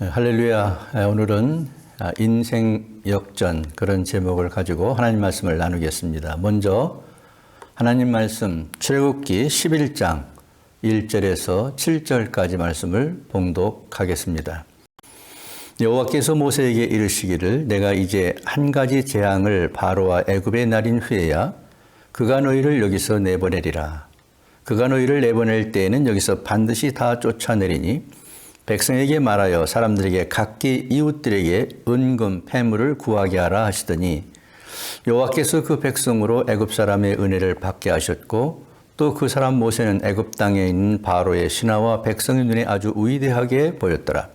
할렐루야. 오늘은 인생 역전, 그런 제목을 가지고 하나님 말씀을 나누겠습니다. 먼저 하나님 말씀 출애굽기 11장 1절에서 7절까지 말씀을 봉독하겠습니다. 여호와께서 모세에게 이르시기를 내가 이제 한 가지 재앙을 바로와 애굽에 날인 후에야 그가 너희를 여기서 내보내리라. 그가 너희를 내보낼 때에는 여기서 반드시 다 쫓아내리니 백성에게 말하여 사람들에게 각기 이웃들에게 은금 패물을 구하게 하라 하시더니 여호와께서 그 백성으로 애굽 사람의 은혜를 받게 하셨고 또 그 사람 모세는 애굽 땅에 있는 바로의 신하와 백성의 눈에 아주 위대하게 보였더라.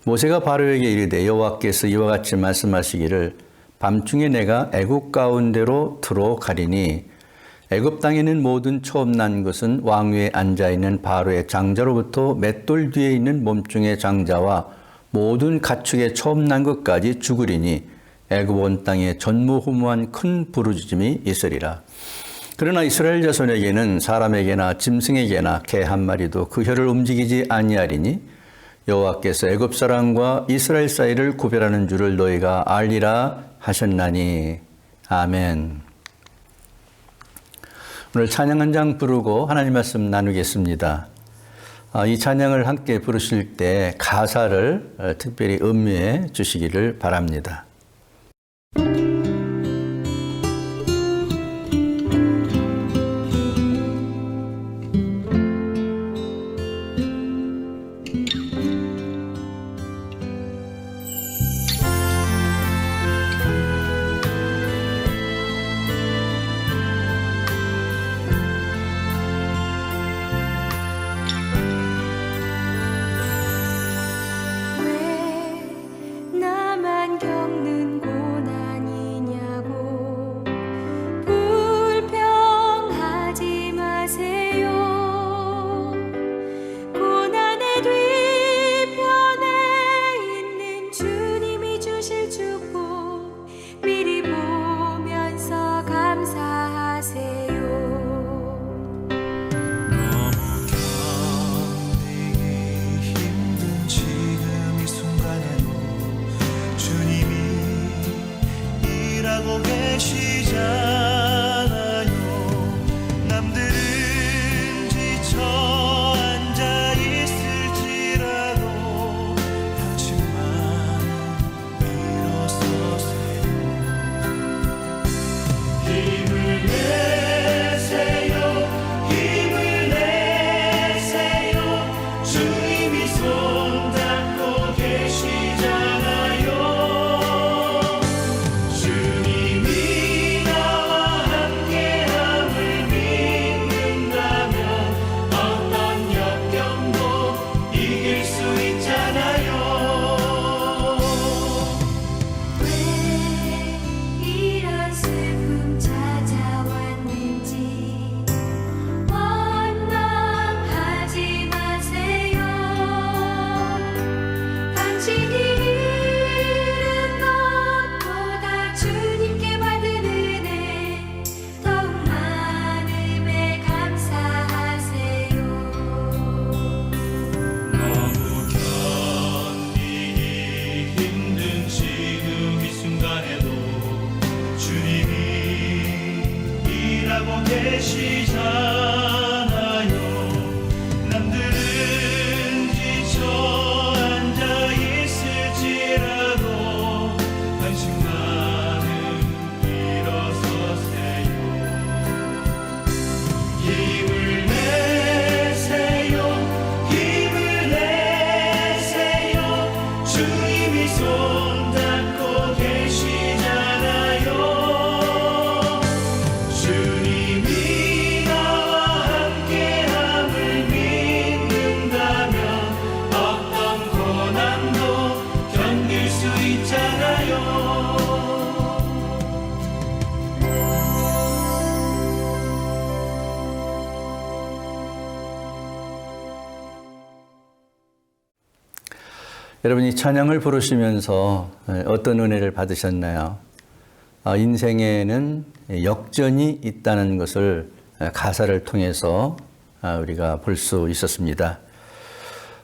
모세가 바로에게 이르되 여호와께서 이와 같이 말씀하시기를 밤중에 내가 애굽 가운데로 들어가리니 애굽 땅에는 모든 처음 난 것은 왕위에 앉아있는 바로의 장자로부터 맷돌 뒤에 있는 몸중의 장자와 모든 가축의 처음 난 것까지 죽으리니 애굽 온 땅에 전무후무한 큰 부르짖음이 있으리라. 그러나 이스라엘 자손에게는 사람에게나 짐승에게나 개 한 마리도 그 혀를 움직이지 아니하리니 여호와께서 애굽 사람과 이스라엘 사이를 구별하는 줄을 너희가 알리라 하셨나니. 아멘. 오늘 찬양 한 장 부르고 하나님 말씀 나누겠습니다. 이 찬양을 함께 부르실 때 가사를 특별히 음미해 주시기를 바랍니다. 여러분, 이 찬양을 부르시면서 어떤 은혜를 받으셨나요? 인생에는 역전이 있다는 것을 가사를 통해서 우리가 볼 수 있었습니다.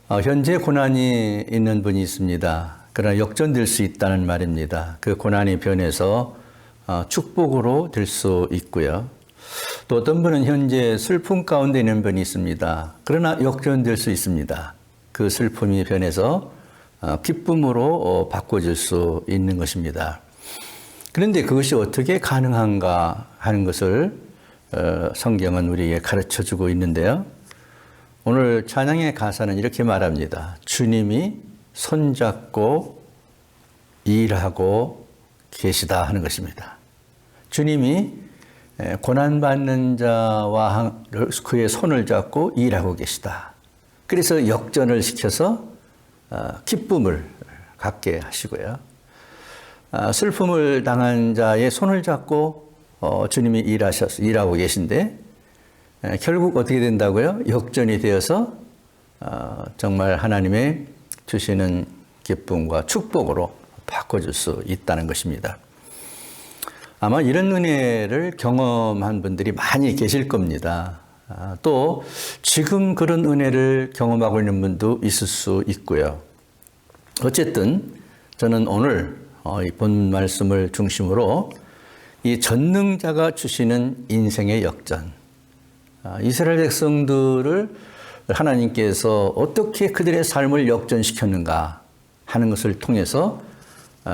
현재 고난이 있는 분이 있습니다. 그러나 역전될 수 있다는 말입니다. 그 고난이 변해서 축복으로 될 수 있고요. 또 어떤 분은 현재 슬픔 가운데 있는 분이 있습니다. 그러나 역전될 수 있습니다. 그 슬픔이 변해서 기쁨으로 바꿔질 수 있는 것입니다. 그런데 그것이 어떻게 가능한가 하는 것을 성경은 우리에게 가르쳐주고 있는데요. 오늘 찬양의 가사는 이렇게 말합니다. 주님이 손잡고 일하고 계시다 하는 것입니다. 주님이 고난받는 자와 그의 손을 잡고 일하고 계시다. 그래서 역전을 시켜서 기쁨을 갖게 하시고요. 슬픔을 당한 자의 손을 잡고 주님이 일하고 계신데 결국 어떻게 된다고요? 역전이 되어서 정말 하나님의 주시는 기쁨과 축복으로 바꿔줄 수 있다는 것입니다. 아마 이런 은혜를 경험한 분들이 많이 계실 겁니다. 또 지금 그런 은혜를 경험하고 있는 분도 있을 수 있고요. 어쨌든 저는 오늘 이 본 말씀을 중심으로 이 전능자가 주시는 인생의 역전, 이스라엘 백성들을 하나님께서 어떻게 그들의 삶을 역전시켰는가 하는 것을 통해서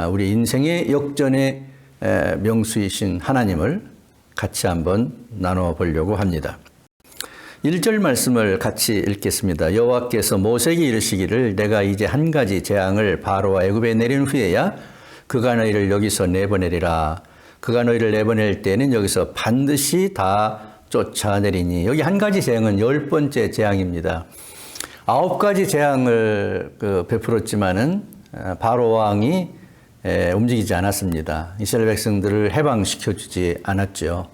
우리 인생의 역전의 명수이신 하나님을 같이 한번 나눠보려고 합니다. 1절 말씀을 같이 읽겠습니다. 여호와께서 모세에게 이르시기를 내가 이제 한 가지 재앙을 바로와 애굽에 내린 후에야 그가 너희를 여기서 내보내리라. 그가 너희를 내보낼 때는 여기서 반드시 다 쫓아내리니. 여기 한 가지 재앙은 10번째 재앙입니다. 9가지 재앙을 베풀었지만은 바로 왕이 움직이지 않았습니다. 이스라엘 백성들을 해방시켜주지 않았죠.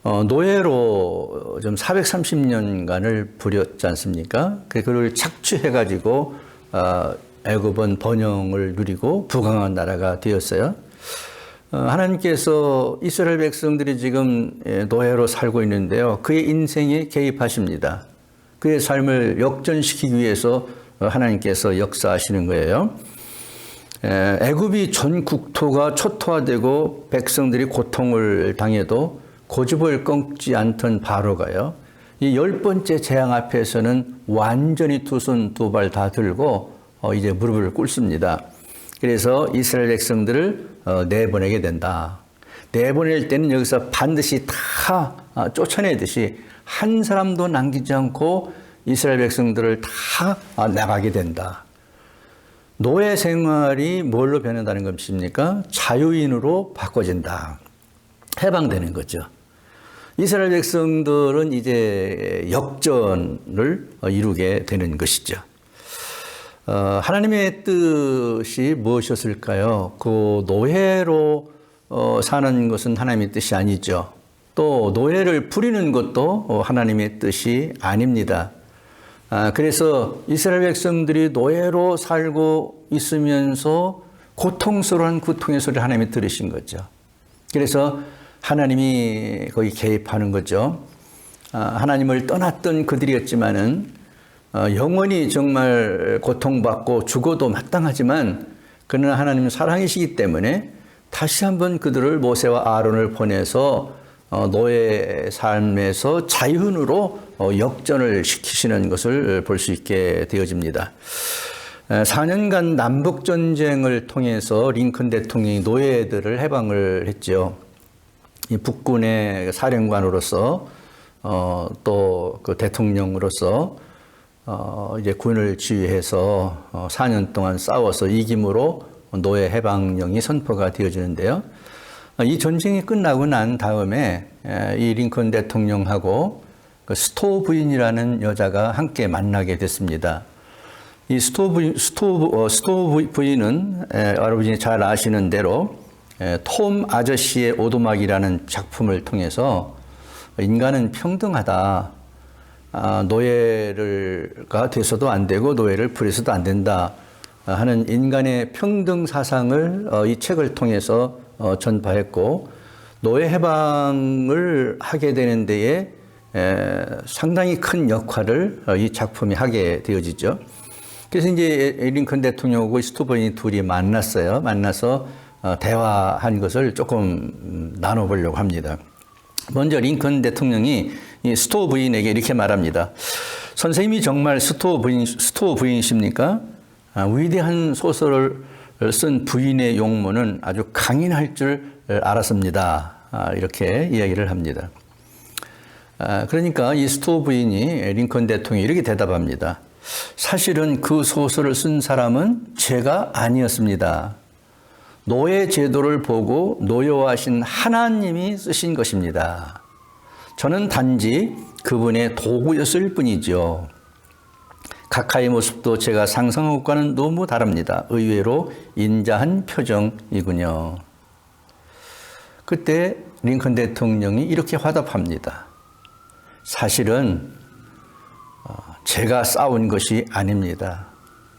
노예로 좀 430년간을 부렸지 않습니까? 그걸 착취해가지고 애굽은 번영을 누리고 부강한 나라가 되었어요. 하나님께서 이스라엘 백성들이 지금 노예로 살고 있는데요. 그의 인생에 개입하십니다. 그의 삶을 역전시키기 위해서 하나님께서 역사하시는 거예요. 애굽이 전 국토가 초토화되고 백성들이 고통을 당해도 고집을 꺾지 않던 바로가요. 이 10번째 재앙 앞에서는 완전히 두 손 두 발 다 들고 이제 무릎을 꿇습니다. 그래서 이스라엘 백성들을 내보내게 된다. 내보낼 때는 여기서 반드시 다 쫓아내듯이 한 사람도 남기지 않고 이스라엘 백성들을 다 나가게 된다. 노예 생활이 뭘로 변한다는 것입니까? 자유인으로 바꿔진다. 해방되는 거죠. 이스라엘 백성들은 이제 역전을 이루게 되는 것이죠. 하나님의 뜻이 무엇이었을까요? 그 노예로 사는 것은 하나님의 뜻이 아니죠. 또 노예를 부리는 것도 하나님의 뜻이 아닙니다. 그래서 이스라엘 백성들이 노예로 살고 있으면서 고통스러운 고통의 소리를 하나님이 들으신 거죠. 그래서 하나님이 거기 개입하는 거죠. 하나님을 떠났던 그들이었지만은 영원히 정말 고통받고 죽어도 마땅하지만 그러나 하나님은 사랑이시기 때문에 다시 한번 그들을 모세와 아론을 보내서 노예 삶에서 자유인으로 역전을 시키시는 것을 볼 수 있게 되어집니다. 4년간 남북전쟁을 통해서 링컨 대통령이 노예들을 해방을 했죠. 이 북군의 사령관으로서 또 그 대통령으로서 이제 군을 지휘해서 4년 동안 싸워서 이김으로 노예 해방령이 선포가 되어지는데요. 이 전쟁이 끝나고 난 다음에 이 링컨 대통령하고 그 스토우 부인이라는 여자가 함께 만나게 됐습니다. 이 스토우 부인은 여러분이 잘 아시는 대로 톰 아저씨의 오두막이라는 작품을 통해서 인간은 평등하다. 노예가 돼서도 안 되고 노예를 부려서도 안 된다 하는 인간의 평등 사상을 이 책을 통해서 전파했고 노예 해방을 하게 되는 데에 상당히 큰 역할을 이 작품이 하게 되어지죠. 그래서 이제 링컨 대통령하고 스토브인이 둘이 만났어요. 만나서 대화한 것을 조금 나눠보려고 합니다. 먼저 링컨 대통령이 이 스토우 부인에게 이렇게 말합니다. 선생님이 정말 스토우 부인이십니까? 위대한 소설을 쓴 부인의 용모는 아주 강인할 줄 알았습니다. 이렇게 이야기를 합니다. 그러니까 이 스토우 부인이 링컨 대통령이 이렇게 대답합니다. 사실은 그 소설을 쓴 사람은 제가 아니었습니다. 노예 제도를 보고 노여워하신 하나님이 쓰신 것입니다. 저는 단지 그분의 도구였을 뿐이죠. 각하의 모습도 제가 상상한 것과는 너무 다릅니다. 의외로 인자한 표정이군요. 그때 링컨 대통령이 이렇게 화답합니다. 사실은 제가 싸운 것이 아닙니다.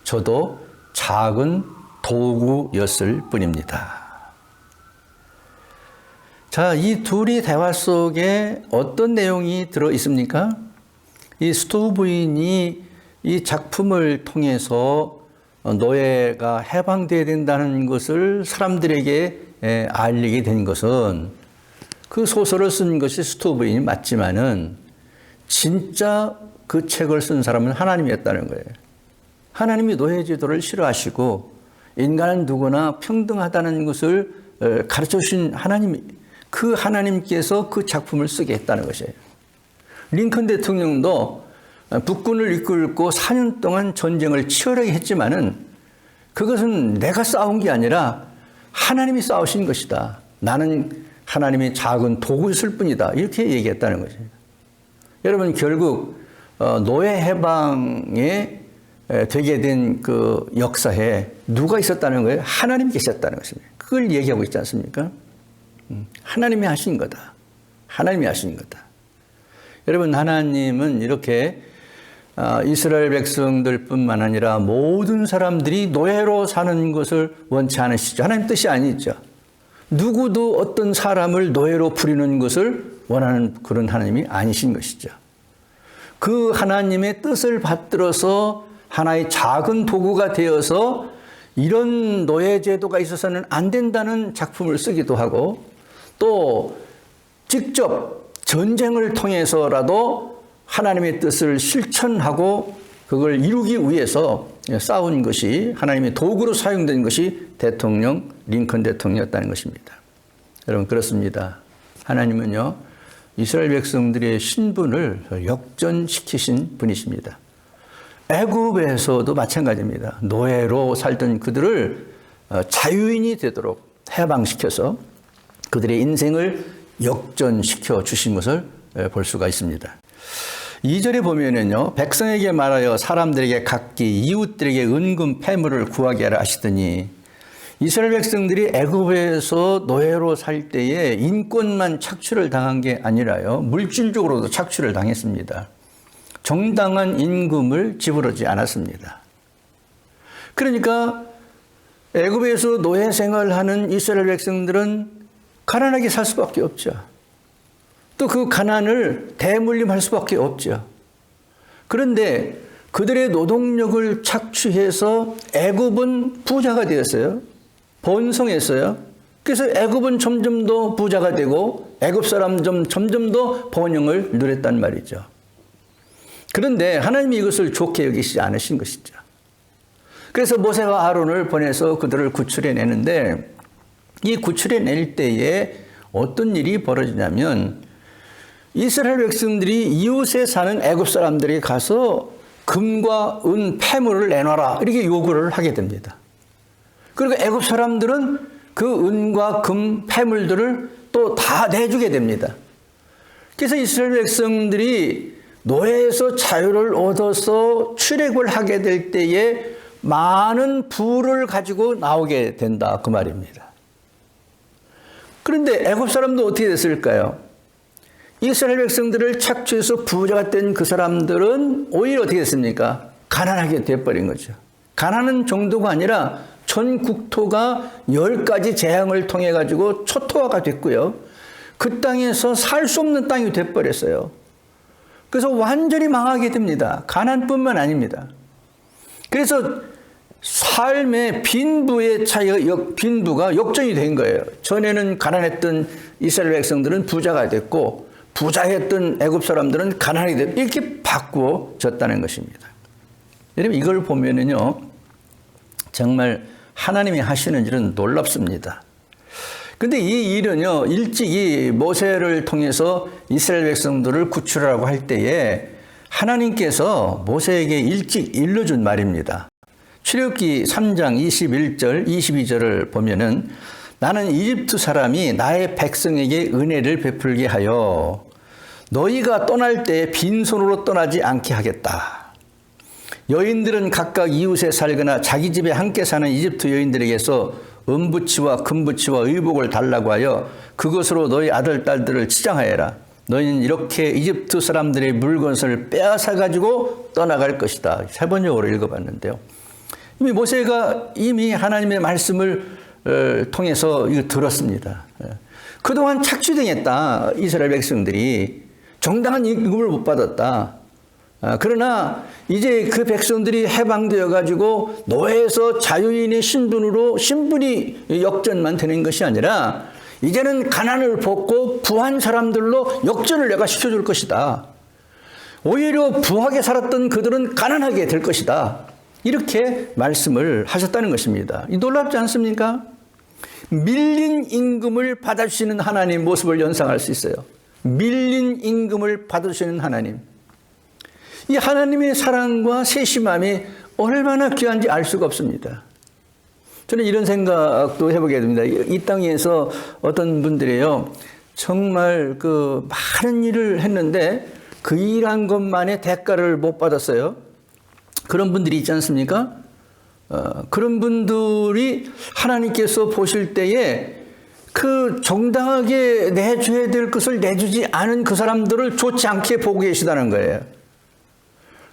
저도 작은 도구였을 뿐입니다. 자, 이 둘이 대화 속에 어떤 내용이 들어 있습니까? 이 스토우 부인이 이 작품을 통해서 노예가 해방되어야 된다는 것을 사람들에게 알리게 된 것은 그 소설을 쓴 것이 스토우 부인이 맞지만은 진짜 그 책을 쓴 사람은 하나님이었다는 거예요. 하나님이 노예제도를 싫어하시고 인간은 누구나 평등하다는 것을 가르쳐 주신 하나님, 그 하나님께서 그 작품을 쓰게 했다는 것이에요. 링컨 대통령도 북군을 이끌고 4년 동안 전쟁을 치열하게 했지만은 그것은 내가 싸운 게 아니라 하나님이 싸우신 것이다. 나는 하나님의 작은 도구였을 뿐이다. 이렇게 얘기했다는 것이에요. 여러분, 결국 노예 해방에 되게 된 그 역사에 누가 있었다는 거예요? 하나님이 계셨다는 것입니다. 그걸 얘기하고 있지 않습니까? 하나님이 하신 거다. 하나님이 하신 거다. 여러분, 하나님은 이렇게 이스라엘 백성들뿐만 아니라 모든 사람들이 노예로 사는 것을 원치 않으시죠. 하나님 뜻이 아니죠. 누구도 어떤 사람을 노예로 부리는 것을 원하는 그런 하나님이 아니신 것이죠. 그 하나님의 뜻을 받들어서 하나의 작은 도구가 되어서 이런 노예제도가 있어서는 안 된다는 작품을 쓰기도 하고 또 직접 전쟁을 통해서라도 하나님의 뜻을 실천하고 그걸 이루기 위해서 싸운 것이 하나님의 도구로 사용된 것이 대통령, 링컨 대통령이었다는 것입니다. 여러분, 그렇습니다. 하나님은요, 이스라엘 백성들의 신분을 역전시키신 분이십니다. 애굽에서도 마찬가지입니다. 노예로 살던 그들을 자유인이 되도록 해방시켜서 그들의 인생을 역전시켜 주신 것을 볼 수가 있습니다. 2절에 보면은요, 백성에게 말하여 사람들에게 각기 이웃들에게 은금 패물을 구하게 하라 하시더니 이스라엘 백성들이 애굽에서 노예로 살 때에 인권만 착취를 당한 게 아니라요, 물질적으로도 착취를 당했습니다. 정당한 임금을 지불하지 않았습니다. 그러니까 애굽에서 노예 생활하는 이스라엘 백성들은 가난하게 살 수밖에 없죠. 또 그 가난을 대물림할 수밖에 없죠. 그런데 그들의 노동력을 착취해서 애굽은 부자가 되었어요. 번성했어요. 그래서 애굽은 점점 더 부자가 되고 애굽 사람 점점 더 번영을 누렸단 말이죠. 그런데 하나님이 이것을 좋게 여기시지 않으신 것이죠. 그래서 모세와 아론을 보내서 그들을 구출해내는데 이 구출해낼 때에 어떤 일이 벌어지냐면 이스라엘 백성들이 이웃에 사는 애굽 사람들이 가서 금과 은 패물을 내놔라 이렇게 요구를 하게 됩니다. 그리고 애굽 사람들은 그 은과 금 패물들을 또 다 내주게 됩니다. 그래서 이스라엘 백성들이 노예에서 자유를 얻어서 출애굽을 하게 될 때에 많은 부를 가지고 나오게 된다 그 말입니다. 그런데 애굽 사람도 어떻게 됐을까요? 이스라엘 백성들을 착취해서 부자가 된 그 사람들은 오히려 어떻게 됐습니까? 가난하게 돼버린 거죠. 가난한 정도가 아니라 전 국토가 10가지 재앙을 통해 가지고 초토화가 됐고요. 그 땅에서 살 수 없는 땅이 돼버렸어요. 그래서 완전히 망하게 됩니다. 가난뿐만 아닙니다. 그래서 삶의 빈부의 차이가 빈부가 역전이 된 거예요. 전에는 가난했던 이스라엘 백성들은 부자가 됐고 부자였던 애굽 사람들은 가난하게 됐고 이렇게 바꾸어졌다는 것입니다. 여러분 이걸 보면은요 정말 하나님이 하시는 일은 놀랍습니다. 근데 이 일은요 일찍이 모세를 통해서 이스라엘 백성들을 구출하라고 할 때에 하나님께서 모세에게 일찍 일러준 말입니다. 출애굽기 3장 21절 22절을 보면은 나는 이집트 사람이 나의 백성에게 은혜를 베풀게 하여 너희가 떠날 때 빈손으로 떠나지 않게 하겠다. 여인들은 각각 이웃에 살거나 자기 집에 함께 사는 이집트 여인들에게서 은부치와 금부치와 의복을 달라고 하여 그것으로 너희 아들 딸들을 치장하여라. 너희는 이렇게 이집트 사람들의 물건을 빼앗아 가지고 떠나갈 것이다. 세 번역으로 읽어봤는데요. 이미 모세가 이미 하나님의 말씀을 통해서 이거 들었습니다. 그동안 착취당했다. 이스라엘 백성들이 정당한 임금을 못 받았다. 그러나 이제 그 백성들이 해방되어 가지고 노예에서 자유인의 신분이 역전만 되는 것이 아니라 이제는 가난을 벗고 부한 사람들로 역전을 내가 시켜줄 것이다. 오히려 부하게 살았던 그들은 가난하게 될 것이다. 이렇게 말씀을 하셨다는 것입니다. 이 놀랍지 않습니까? 밀린 임금을 받아주시는 하나님 모습을 연상할 수 있어요. 밀린 임금을 받아주시는 하나님. 이 하나님의 사랑과 세심함이 얼마나 귀한지 알 수가 없습니다. 저는 이런 생각도 해보게 됩니다. 이 땅에서 어떤 분들이요, 정말 그 많은 일을 했는데 그 일한 것만의 대가를 못 받았어요. 그런 분들이 있지 않습니까? 그런 분들이 하나님께서 보실 때에 그 정당하게 내줘야 될 것을 내주지 않은 그 사람들을 좋지 않게 보고 계시다는 거예요.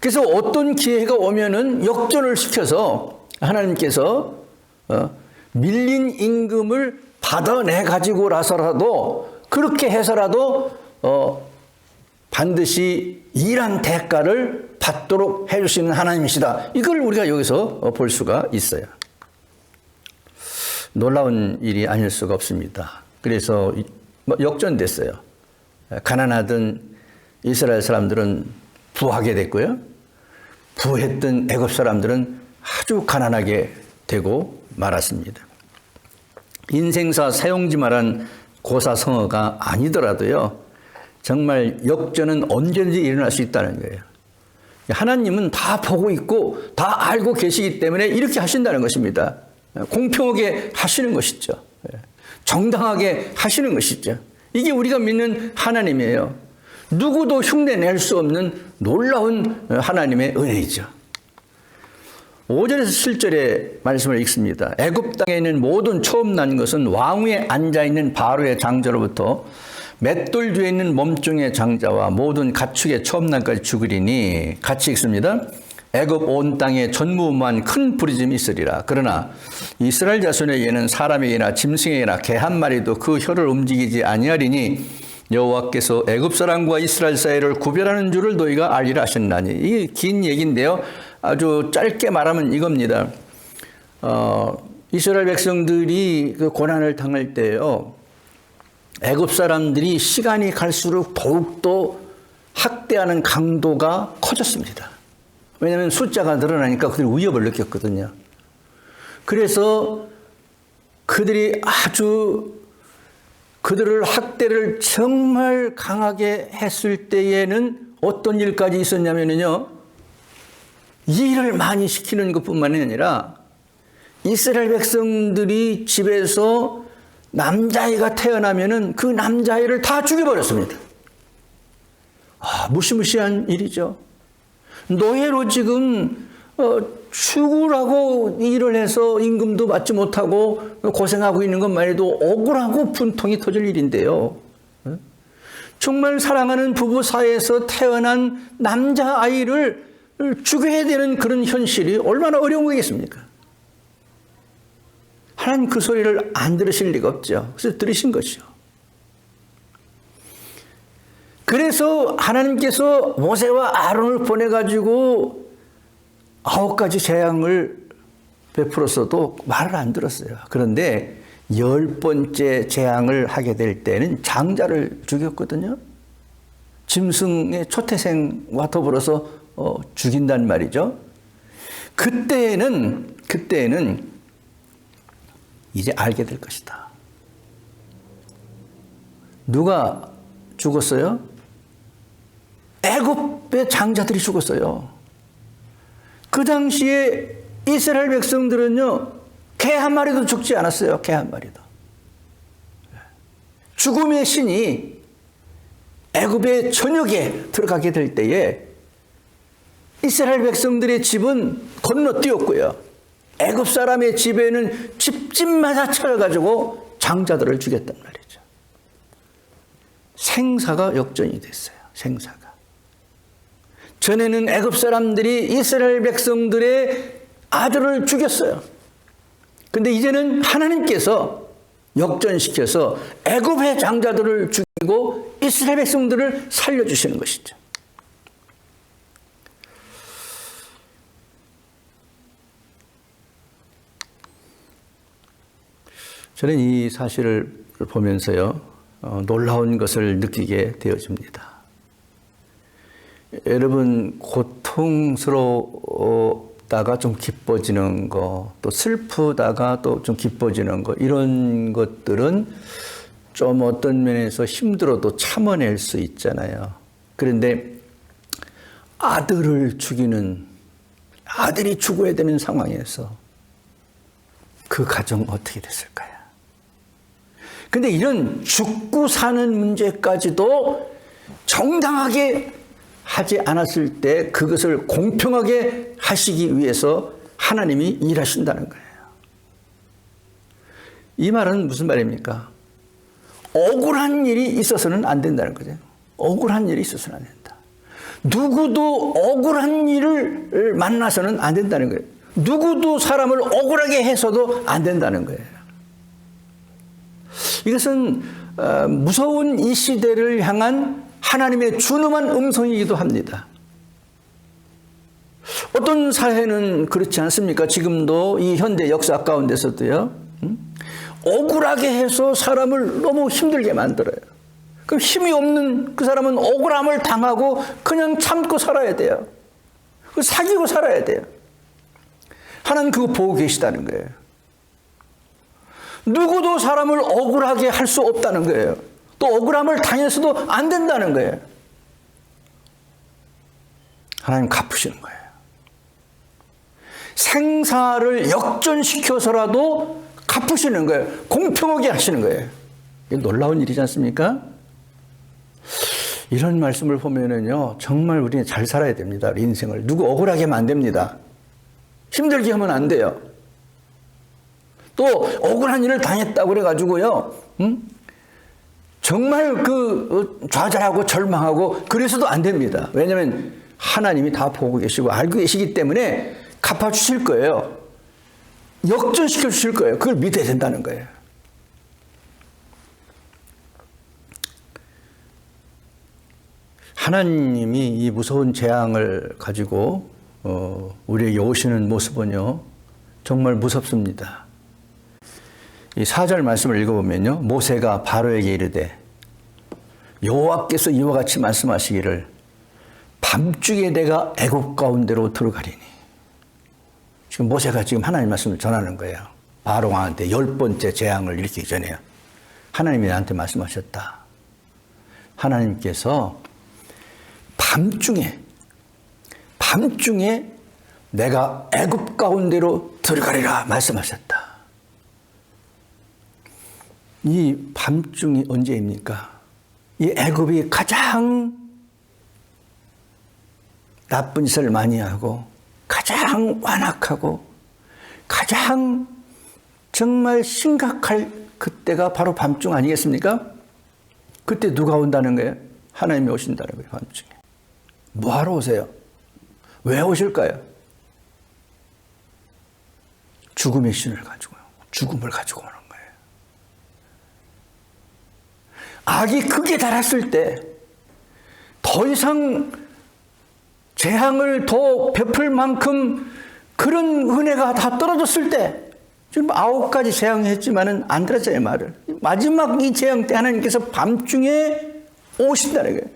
그래서 어떤 기회가 오면은 역전을 시켜서 하나님께서 밀린 임금을 받아내 가지고 나서라도 그렇게 해서라도 반드시 일한 대가를 받도록 해주시는 하나님이시다. 이걸 우리가 여기서 볼 수가 있어요. 놀라운 일이 아닐 수가 없습니다. 그래서 역전됐어요. 가난하던 이스라엘 사람들은 부하게 됐고요. 부했던 애굽 사람들은 아주 가난하게 되고 말았습니다. 인생사 사용지말한 고사성어가 아니더라도요. 정말 역전은 언제든지 일어날 수 있다는 거예요. 하나님은 다 보고 있고 다 알고 계시기 때문에 이렇게 하신다는 것입니다. 공평하게 하시는 것이죠. 정당하게 하시는 것이죠. 이게 우리가 믿는 하나님이에요. 누구도 흉내낼 수 없는 놀라운 하나님의 은혜이죠. 5절에서 7절의 말씀을 읽습니다. 애굽 땅에 있는 모든 처음 난 것은 왕위에 앉아있는 바로의 장자로부터 맷돌 뒤에 있는 몸종의 장자와 모든 가축의 처음 난까지 죽으리니 같이 읽습니다. 애굽 온 땅에 전무후무한 큰 부르짐이 있으리라. 그러나 이스라엘 자손에게는 사람에게나 짐승에게나 개 한 마리도 그 혀를 움직이지 아니하리니 여호와께서 애굽 사람과 이스라엘 사이를 구별하는 줄을 너희가 알리라 하셨나니. 이게 긴 얘기인데요. 아주 짧게 말하면 이겁니다. 이스라엘 백성들이 그 고난을 당할 때요. 애굽 사람들이 시간이 갈수록 더욱더 학대하는 강도가 커졌습니다. 왜냐하면 숫자가 늘어나니까 그들이 위협을 느꼈거든요. 그래서 그들이 그들을 학대를 정말 강하게 했을 때에는 어떤 일까지 있었냐면요. 일을 많이 시키는 것뿐만이 아니라 이스라엘 백성들이 집에서 남자아이가 태어나면은 그 남자아이를 다 죽여버렸습니다. 무시무시한 일이죠. 노예로 지금 죽으라고 일을 해서 임금도 받지 못하고 고생하고 있는 것만 해도 억울하고 분통이 터질 일인데요. 정말 사랑하는 부부 사이에서 태어난 남자아이를 죽여야 되는 그런 현실이 얼마나 어려운 거겠습니까? 하나님 그 소리를 안 들으실 리가 없죠. 그래서 들으신 거죠. 그래서 하나님께서 모세와 아론을 보내가지고 9가지 재앙을 베풀었어도 말을 안 들었어요. 그런데 10번째 재앙을 하게 될 때는 장자를 죽였거든요. 짐승의 초태생과 더불어서 죽인단 말이죠. 그때는 이제 알게 될 것이다. 누가 죽었어요? 애굽의 장자들이 죽었어요. 그 당시에 이스라엘 백성들은요, 개 한 마리도 죽지 않았어요. 개 한 마리도. 죽음의 신이 애굽의 전역에 들어가게 될 때에 이스라엘 백성들의 집은 건너뛰었고요. 애굽 사람의 집에는 집집마다 찾아가지고 장자들을 죽였단 말이죠. 생사가 역전이 됐어요. 생사가. 전에는 애굽 사람들이 이스라엘 백성들의 아들을 죽였어요. 근데 이제는 하나님께서 역전시켜서 애굽의 장자들을 죽이고 이스라엘 백성들을 살려주시는 것이죠. 저는 이 사실을 보면서요, 놀라운 것을 느끼게 되어집니다. 여러분, 고통스러웠다가 좀 기뻐지는 거, 또 슬프다가 또 좀 기뻐지는 거, 이런 것들은 좀 어떤 면에서 힘들어도 참아낼 수 있잖아요. 그런데 아들을 죽이는, 아들이 죽어야 되는 상황에서 그 가정 어떻게 됐을까요? 근데 이런 죽고 사는 문제까지도 정당하게 하지 않았을 때 그것을 공평하게 하시기 위해서 하나님이 일하신다는 거예요. 이 말은 무슨 말입니까? 억울한 일이 있어서는 안 된다는 거죠. 억울한 일이 있어서는 안 된다. 누구도 억울한 일을 만나서는 안 된다는 거예요. 누구도 사람을 억울하게 해서도 안 된다는 거예요. 이것은 무서운 이 시대를 향한 하나님의 준엄한 음성이기도 합니다. 어떤 사회는 그렇지 않습니까? 지금도 이 현대 역사 가운데서도요. 억울하게 해서 사람을 너무 힘들게 만들어요. 그럼 힘이 없는 그 사람은 억울함을 당하고 그냥 참고 살아야 돼요. 사귀고 살아야 돼요. 하나님 그거 보고 계시다는 거예요. 누구도 사람을 억울하게 할 수 없다는 거예요. 또 억울함을 당해서도 안 된다는 거예요. 하나님 갚으시는 거예요. 생사를 역전시켜서라도 갚으시는 거예요. 공평하게 하시는 거예요. 이게 놀라운 일이지 않습니까? 이런 말씀을 보면은요, 정말 우리는 잘 살아야 됩니다. 우리 인생을. 누구 억울하게 하면 안 됩니다. 힘들게 하면 안 돼요. 또 억울한 일을 당했다고 그래가지고요, 정말 좌절하고 절망하고 그래서도 안 됩니다. 왜냐하면 하나님이 다 보고 계시고 알고 계시기 때문에 갚아주실 거예요. 역전시켜 주실 거예요. 그걸 믿어야 된다는 거예요. 하나님이 이 무서운 재앙을 가지고 우리에게 오시는 모습은요, 정말 무섭습니다. 이 4절 말씀을 읽어보면요, 모세가 바로에게 이르되 여호와께서 이와 같이 말씀하시기를 밤중에 내가 애굽 가운데로 들어가리니. 지금 모세가 지금 하나님 말씀을 전하는 거예요. 바로 왕한테 10번째 재앙을 일으키기 전에요. 하나님이 나한테 말씀하셨다. 하나님께서 밤중에 내가 애굽 가운데로 들어가리라 말씀하셨다. 이 밤중이 언제입니까? 이 애굽이 가장 나쁜 짓을 많이 하고 가장 완악하고 가장 정말 심각할 그때가 바로 밤중 아니겠습니까? 그때 누가 온다는 거예요? 하나님이 오신다는 거예요. 밤중에. 뭐하러 오세요? 왜 오실까요? 죽음의 신을 가지고요. 죽음을 가지고 오는 거예요. 악이 극에 달했을 때 더 이상 재앙을 더 베풀 만큼 그런 은혜가 다 떨어졌을 때, 지금 9가지 재앙했지만은 안 들었잖아요, 말을. 마지막 이 재앙 때 하나님께서 밤중에 오신다는 거예요.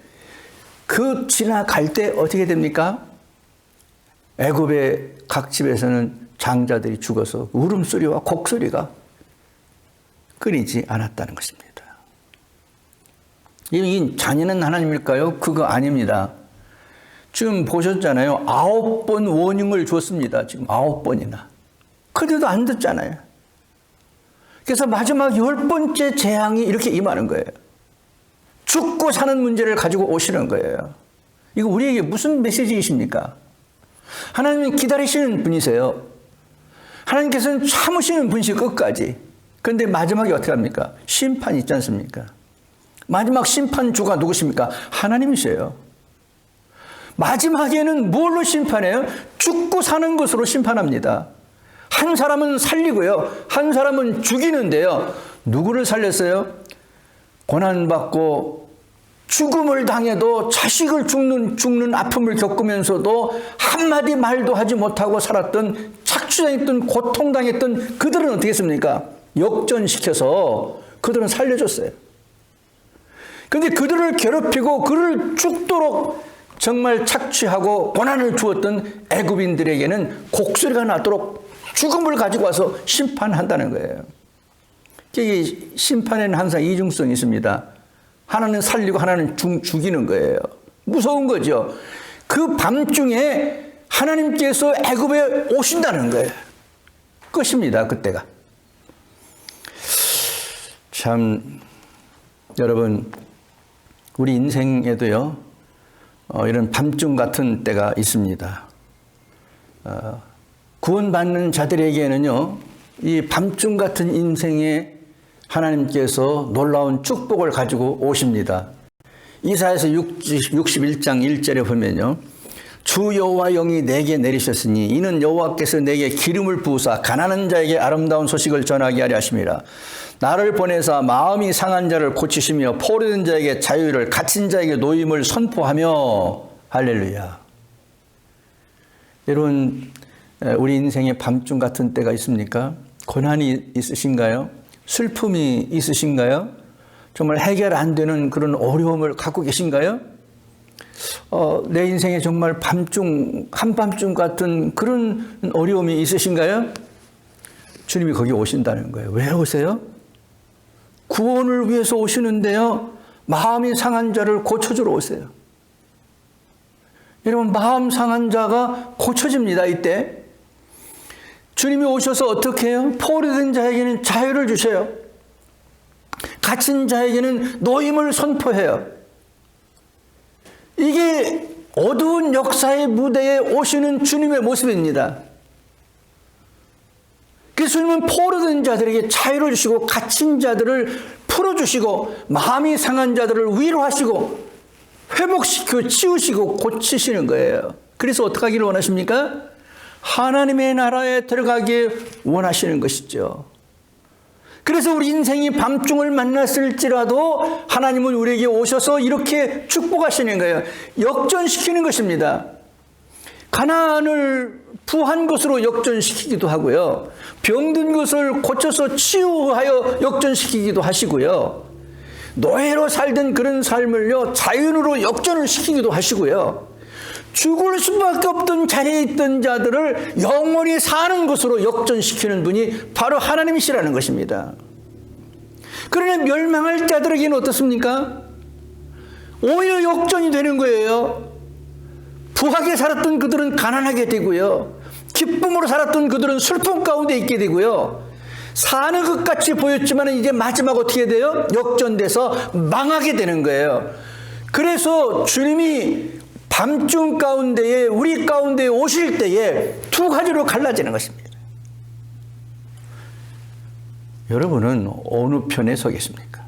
그 지나갈 때 어떻게 됩니까? 애굽의 각 집에서는 장자들이 죽어서 울음소리와 곡소리가 끊이지 않았다는 것입니다. 이 잔인한 하나님일까요? 그거 아닙니다. 지금 보셨잖아요. 9번 워닝을 줬습니다. 지금 9번이나. 그래도 안 듣잖아요. 그래서 마지막 10번째 재앙이 이렇게 임하는 거예요. 죽고 사는 문제를 가지고 오시는 거예요. 이거 우리에게 무슨 메시지이십니까? 하나님은 기다리시는 분이세요. 하나님께서는 참으시는 분이시 끝까지. 그런데 마지막에 어떻게 합니까? 심판이 있지 않습니까? 마지막 심판주가 누구십니까? 하나님이세요. 마지막에는 뭘로 심판해요? 죽고 사는 것으로 심판합니다. 한 사람은 살리고요. 한 사람은 죽이는데요. 누구를 살렸어요? 고난받고 죽음을 당해도 자식을 죽는 아픔을 겪으면서도 한마디 말도 하지 못하고 살았던, 착취당했던, 고통당했던 그들은 어떻게 했습니까? 역전시켜서 그들은 살려줬어요. 그런데 그들을 괴롭히고 그를 죽도록 정말 착취하고 고난을 주었던 애굽인들에게는 곡소리가 나도록 죽음을 가지고 와서 심판한다는 거예요. 이 심판에는 항상 이중성이 있습니다. 하나는 살리고 하나는 죽이는 거예요. 무서운 거죠. 그 밤중에 하나님께서 애굽에 오신다는 거예요. 끝입니다. 그때가. 참 여러분, 우리 인생에도요, 이런 밤중 같은 때가 있습니다. 구원받는 자들에게는요, 이 밤중 같은 인생에 하나님께서 놀라운 축복을 가지고 오십니다. 이사야서 61장 1절에 보면요, 주 여호와 영이 내게 내리셨으니 이는 여호와께서 내게 기름을 부으사 가난한 자에게 아름다운 소식을 전하게 하려 하심이라. 나를 보내사 마음이 상한 자를 고치시며 포로된 자에게 자유를, 갇힌 자에게 노임을 선포하며. 할렐루야. 여러분, 우리 인생에 밤중 같은 때가 있습니까? 고난이 있으신가요? 슬픔이 있으신가요? 정말 해결 안 되는 그런 어려움을 갖고 계신가요? 내 인생에 정말 밤중, 한밤중 같은 그런 어려움이 있으신가요? 주님이 거기 오신다는 거예요. 왜 오세요? 구원을 위해서 오시는데요, 마음이 상한 자를 고쳐주러 오세요. 여러분, 마음 상한 자가 고쳐집니다. 이때 주님이 오셔서 어떻게 해요? 포로된 자에게는 자유를 주셔요. 갇힌 자에게는 노임을 선포해요. 이게 어두운 역사의 무대에 오시는 주님의 모습입니다. 그래서 주님은 포로된 자들에게 자유를 주시고 갇힌 자들을 풀어주시고 마음이 상한 자들을 위로하시고 회복시키고 치우시고 고치시는 거예요. 그래서 어떻게 하기를 원하십니까? 하나님의 나라에 들어가기 원하시는 것이죠. 그래서 우리 인생이 밤중을 만났을지라도 하나님은 우리에게 오셔서 이렇게 축복하시는 거예요. 역전시키는 것입니다. 가난을 부한 것으로 역전시키기도 하고요. 병든 것을 고쳐서 치유하여 역전시키기도 하시고요. 노예로 살던 그런 삶을요, 자연으로 역전을 시키기도 하시고요. 죽을 수밖에 없던 자리에 있던 자들을 영원히 사는 것으로 역전시키는 분이 바로 하나님이시라는 것입니다. 그러나 멸망할 자들에게는 어떻습니까? 오히려 역전이 되는 거예요. 부하게 살았던 그들은 가난하게 되고요. 기쁨으로 살았던 그들은 슬픔 가운데 있게 되고요. 사는 것 같이 보였지만 이제 마지막 어떻게 돼요? 역전돼서 망하게 되는 거예요. 그래서 주님이 밤중 가운데에 우리 가운데에 오실 때에 두 가지로 갈라지는 것입니다. 여러분은 어느 편에 서 계십니까?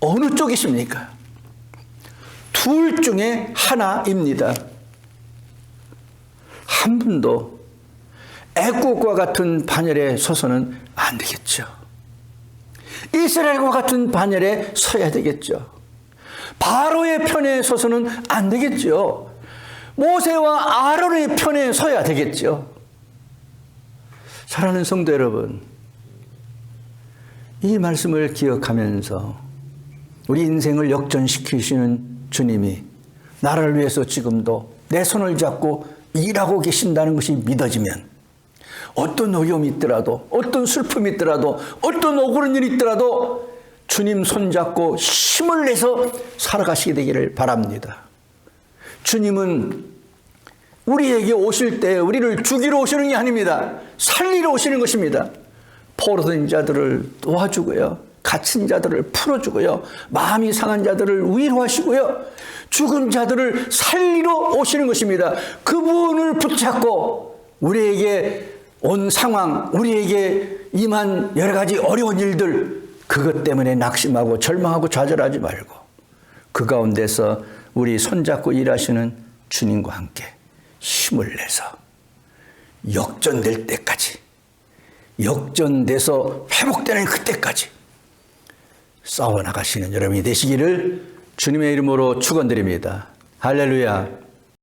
어느 쪽이십니까? 둘 중에 하나입니다. 한 분도 애국과 같은 반열에 서서는 안 되겠죠. 이스라엘과 같은 반열에 서야 되겠죠. 바로의 편에 서서는 안 되겠죠. 모세와 아론의 편에 서야 되겠죠. 사랑하는 성도 여러분, 이 말씀을 기억하면서 우리 인생을 역전시키시는 주님이 나를 위해서 지금도 내 손을 잡고 일하고 계신다는 것이 믿어지면 어떤 어려움이 있더라도, 어떤 슬픔이 있더라도, 어떤 억울한 일이 있더라도 주님 손잡고 힘을 내서 살아가시게 되기를 바랍니다. 주님은 우리에게 오실 때 우리를 죽이러 오시는 게 아닙니다. 살리러 오시는 것입니다. 포로된 자들을 도와주고요, 갇힌 자들을 풀어주고요, 마음이 상한 자들을 위로하시고요, 죽은 자들을 살리러 오시는 것입니다. 그분을 붙잡고 우리에게 온 상황, 우리에게 임한 여러 가지 어려운 일들, 그것 때문에 낙심하고 절망하고 좌절하지 말고 그 가운데서 우리 손잡고 일하시는 주님과 함께 힘을 내서 역전될 때까지, 역전돼서 회복되는 그때까지 싸워나가시는 여러분이 되시기를 주님의 이름으로 축원드립니다. 할렐루야.